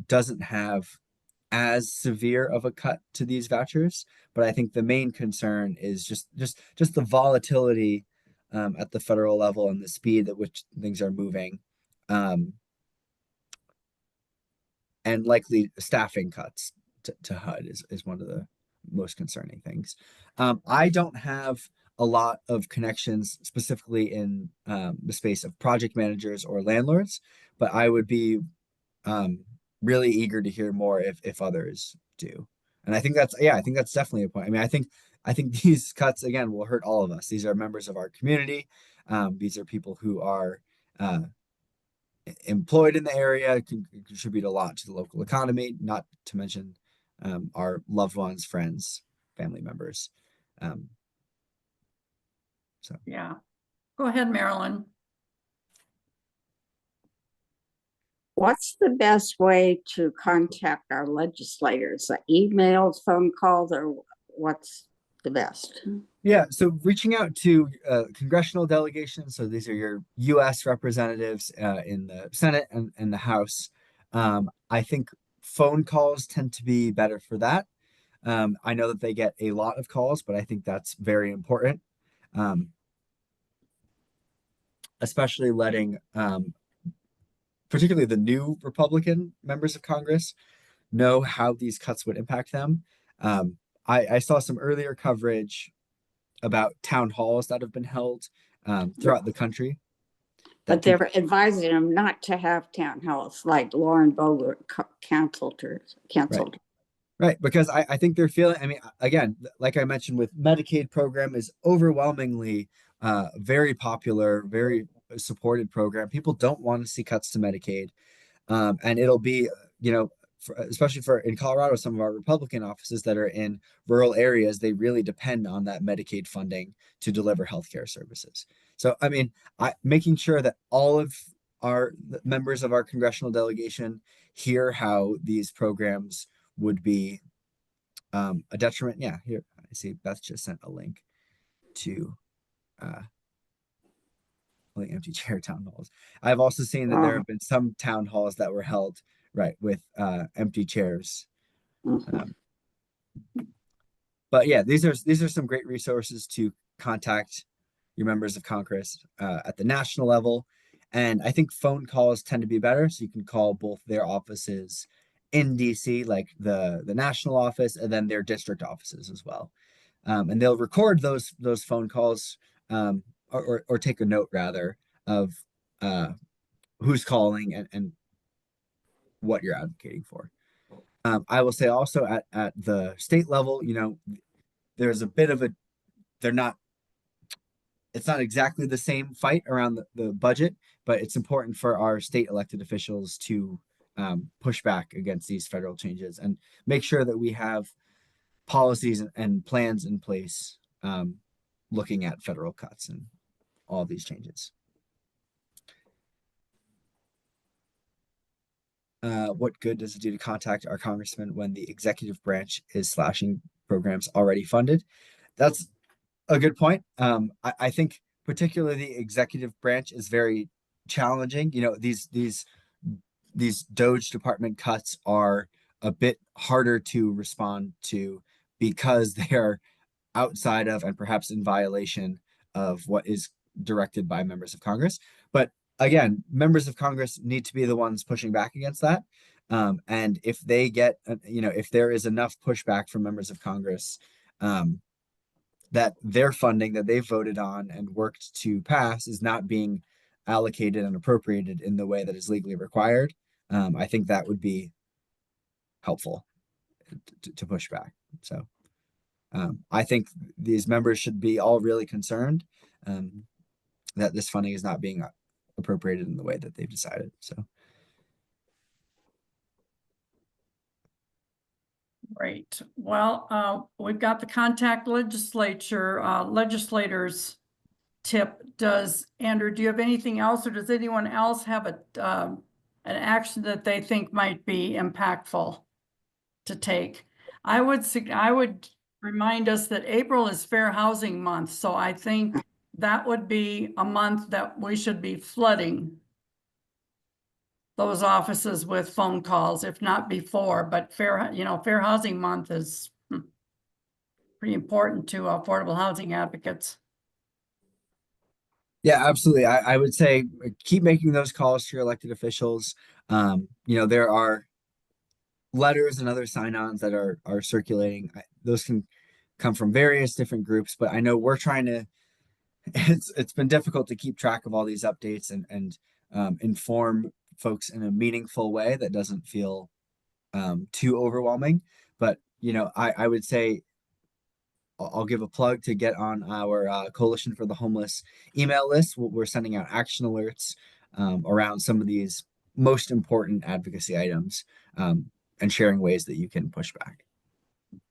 doesn't have as severe of a cut to these vouchers, but I think the main concern is just the volatility at the federal level and the speed at which things are moving, and likely staffing cuts to HUD is one of the most concerning things. I don't have a lot of connections specifically in the space of project managers or landlords, but I would be really eager to hear more if others do. And I think that's definitely a point. I mean, I think these cuts again will hurt all of us. These are members of our community. These are people who are employed in the area, can contribute a lot to the local economy, not to mention our loved ones, friends, family members. So Yeah. Go ahead, Marilyn. What's the best way to contact our legislators? Emails, phone calls, or what's the best? Yeah, so reaching out to congressional delegations, so these are your U.S. representatives in the Senate and the House. I think phone calls tend to be better for that. I know that they get a lot of calls, but I think that's very important, especially letting particularly the new Republican members of Congress know how these cuts would impact them. I saw some earlier coverage about town halls that have been held throughout the country. But they're advising them not to have town halls like Lauren Boebert canceled. Right, because I think they're feeling, I mean, again, like I mentioned with Medicaid program is overwhelmingly very popular, very supported program. People don't want to see cuts to Medicaid. And it'll be, especially for in Colorado, some of our Republican offices that are in rural areas, they really depend on that Medicaid funding to deliver healthcare services. So, I mean, making sure that all of our members of our congressional delegation hear how these programs would be a detriment. Yeah, here I see Beth just sent a link to empty chair town halls. I've also seen that there have been some town halls that were held right with empty chairs. But yeah, these are some great resources to contact your members of Congress at the national level. And I think phone calls tend to be better. So you can call both their offices in DC, like the national office, and then their district offices as well. And they'll record those phone calls or take a note rather of who's calling and what you're advocating for. I will say also at the state level, there's a bit of it's not exactly the same fight around the budget, but it's important for our state elected officials to push back against these federal changes and make sure that we have policies and plans in place looking at federal cuts and all these changes. What good does it do to contact our congressman when the executive branch is slashing programs already funded? That's a good point. I think particularly the executive branch is very challenging. These DOGE department cuts are a bit harder to respond to because they are outside of and perhaps in violation of what is directed by members of Congress. But again, members of Congress need to be the ones pushing back against that. And if they get, if there is enough pushback from members of Congress that their funding that they voted on and worked to pass is not being allocated and appropriated in the way that is legally required, I think that would be helpful to push back. So I think these members should be all really concerned that this funding is not being appropriated in the way that they've decided. So. Great. Well, we've got the contact legislators tip. Andrew, do you have anything else, or does anyone else have an action that they think might be impactful to take? I would remind us that April is Fair Housing Month, so I think that would be a month that we should be flooding those offices with phone calls, if not before. But Fair Housing Month is pretty important to affordable housing advocates. Yeah, absolutely. I would say keep making those calls to your elected officials. There are letters and other sign-ons that are circulating. Those can come from various different groups, but I know we're trying to. It's been difficult to keep track of all these updates and inform folks in a meaningful way that doesn't feel too overwhelming. But I would say I'll give a plug to get on our Coalition for the Homeless email list. We're sending out action alerts around some of these most important advocacy items and sharing ways that you can push back.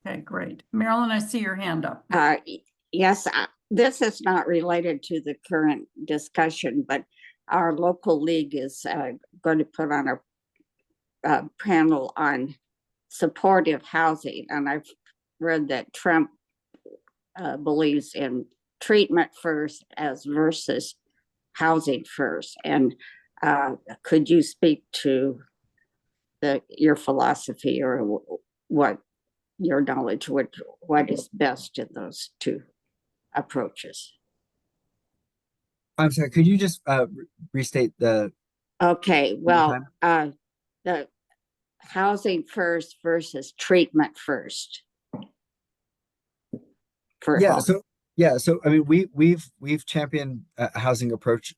Okay, great. Marilyn, I see your hand up. Yes, this is not related to the current discussion, but our local league is going to put on a panel on supportive housing, and I've read that Trump believes in treatment first as versus housing first. And could you speak to your philosophy or what your knowledge, what is best in those two approaches? I'm sorry, could you just restate the Okay, well, the housing first versus treatment first. For yeah, help. so I mean we've championed a housing approach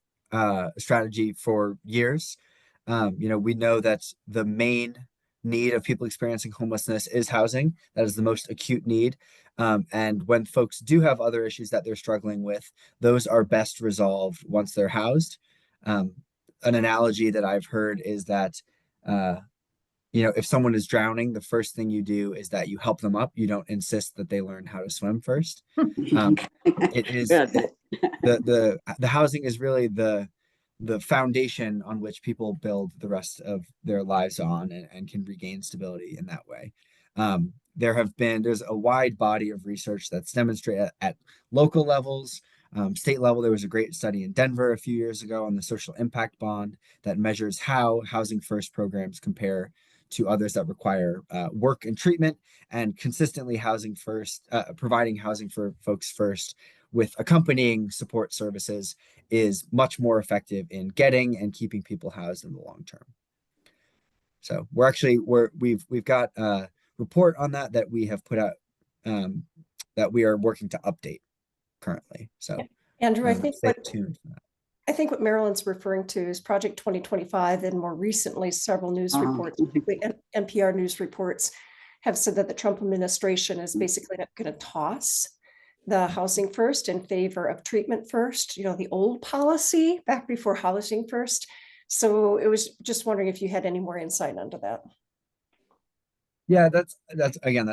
strategy for years. You know, we know that the main need of people experiencing homelessness is housing. That is the most acute need. And when folks do have other issues that they're struggling with, those are best resolved once they're housed. An analogy that I've heard is that you know, if someone is drowning, the first thing you do is that you help them up. You don't insist that they learn how to swim first. It is the housing is really the foundation on which people build the rest of their lives on, and can regain stability in that way. There's a wide body of research that's demonstrated at local levels, state level. There was a great study in Denver a few years ago on the social impact bond that measures how housing first programs compare to others that require work and treatment, and consistently providing housing for folks first with accompanying support services is much more effective in getting and keeping people housed in the long term. So we've got a report on that we have put out, that we are working to update currently. So Andrew, I think stay tuned for that. I think what Marilyn's referring to is Project 2025, and more recently, several news reports, particularly NPR news reports, have said that the Trump administration is basically going to toss the housing first in favor of treatment first, you know, the old policy back before housing first. So it was just wondering if you had any more insight into that. Yeah, that's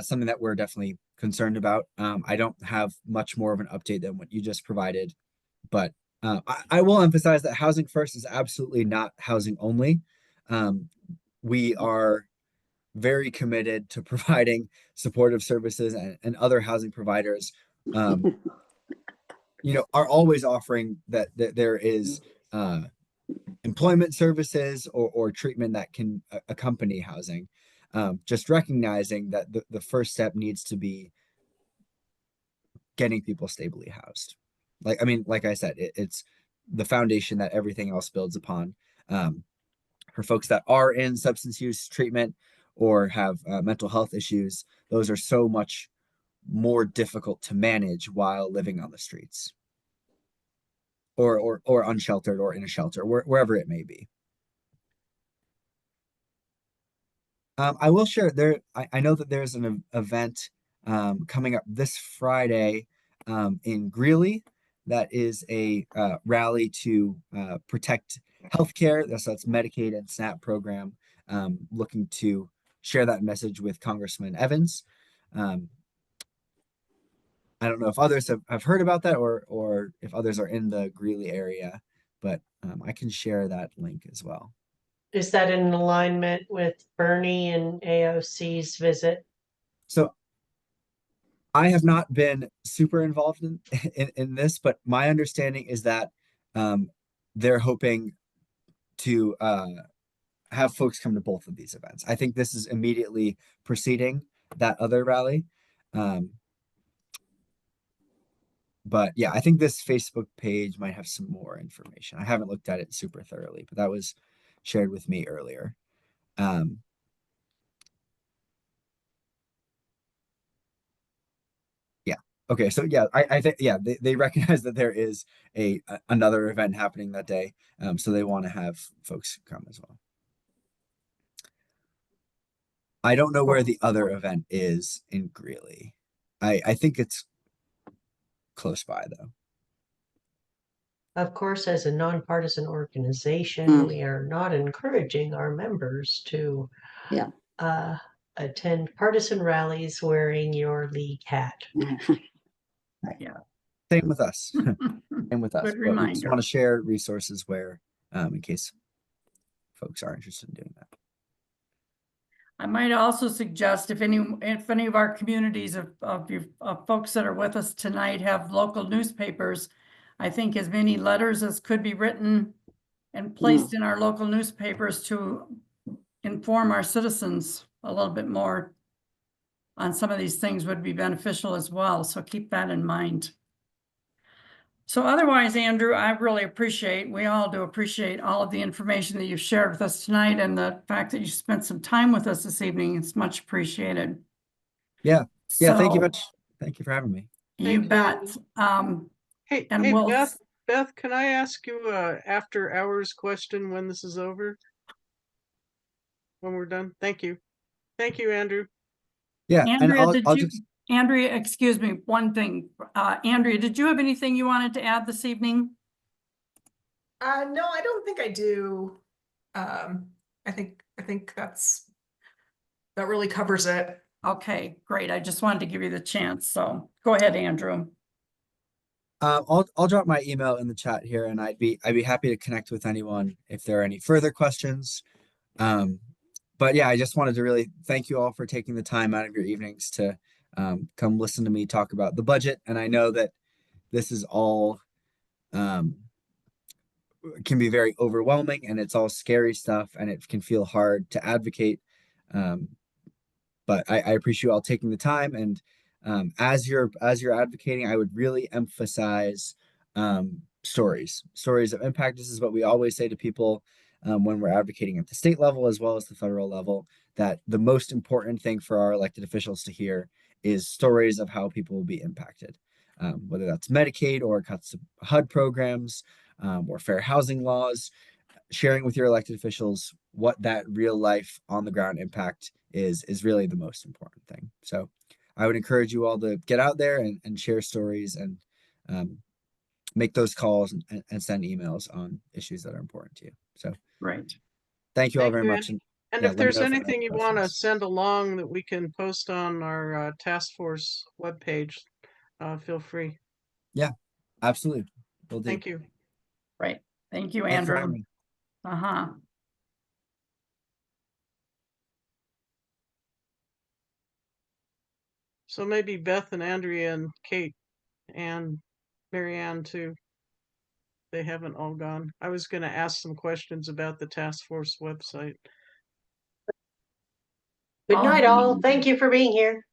something that we're definitely concerned about. I don't have much more of an update than what you just provided, but I will emphasize that housing first is absolutely not housing only. We are very committed to providing supportive services, and other housing providers, you know, are always offering that there is employment services or treatment that can accompany housing. Just recognizing that the first step needs to be getting people stably housed. Like I said, it's the foundation that everything else builds upon. For folks that are in substance use treatment or have mental health issues, those are so much more difficult to manage while living on the streets, or unsheltered, or in a shelter, wherever it may be. I will share there. I know that there's an event coming up this Friday in Greeley. That is a rally to protect healthcare. That's Medicaid and SNAP program. Looking to share that message with Congressman Evans. I don't know if others have heard about that, or if others are in the Greeley area, but I can share that link as well. Is that in alignment with Bernie and AOC's visit? So I have not been super involved in this, but my understanding is that they're hoping to have folks come to both of these events. I think this is immediately preceding that other rally. But yeah, I think this Facebook page might have some more information. I haven't looked at it super thoroughly, but that was shared with me earlier. Yeah. Okay. So yeah, I think, yeah, they recognize that there is another event happening that day. So they want to have folks come as well. I don't know where the other event is in Greeley. I think it's close by though. Of course, as a nonpartisan organization, we are not encouraging our members to attend partisan rallies wearing your league hat. Yeah. Same with us. Same with us. Good But we just reminder. want to share resources where, in case folks are interested in doing that. I might also suggest if any of our communities of folks that are with us tonight have local newspapers, I think as many letters as could be written and placed in our local newspapers to inform our citizens a little bit more on some of these things would be beneficial as well. So keep that in mind. So otherwise, Andrew, I really appreciate, we all do appreciate all of the information that you've shared with us tonight and the fact that you spent some time with us this evening. It's much appreciated. Yeah. Yeah. Thank you So, much. Thank you for having me. You Thank you. bet. Hey, And hey, we'll- Beth, can I ask you a after hours question when this is over? When we're done? Thank you. Thank you, Andrew. Yeah. And Andrea, I'll just, Andrea, excuse me, one thing. Andrea, did you have anything you wanted to add this evening? No, I don't think I do. I think that really covers it. Okay, great. I just wanted to give you the chance. So go ahead, Andrew. I'll drop my email in the chat here, and I'd be happy to connect with anyone if there are any further questions. But yeah, I just wanted to really thank you all for taking the time out of your evenings to come listen to me talk about the budget. And I know that this is all can be very overwhelming, and it's all scary stuff, and it can feel hard to advocate. But I appreciate you all taking the time, and as you're advocating, I would really emphasize stories of impact. This is what we always say to people when we're advocating at the state level as well as the federal level, that the most important thing for our elected officials to hear is stories of how people will be impacted, whether that's Medicaid or cuts to HUD programs or fair housing laws. Sharing with your elected officials what that real life on the ground impact is really the most important thing. So I would encourage you all to get out there and share stories and make those calls and send emails on issues that are important to you. So Right. thank you all Thank very you, much. And And yeah, if let me there's know if anything you any want to questions. send along that we can post on our task force webpage, feel free. Absolutely. Will do. Thank you. Right. Thank you, Thanks for having Andrew. me. Uh-huh. So maybe Beth and Andrea and Kate and Marianne too. They haven't all gone. I was going to ask some questions about the task force website. Good night, all. Thank you for being here.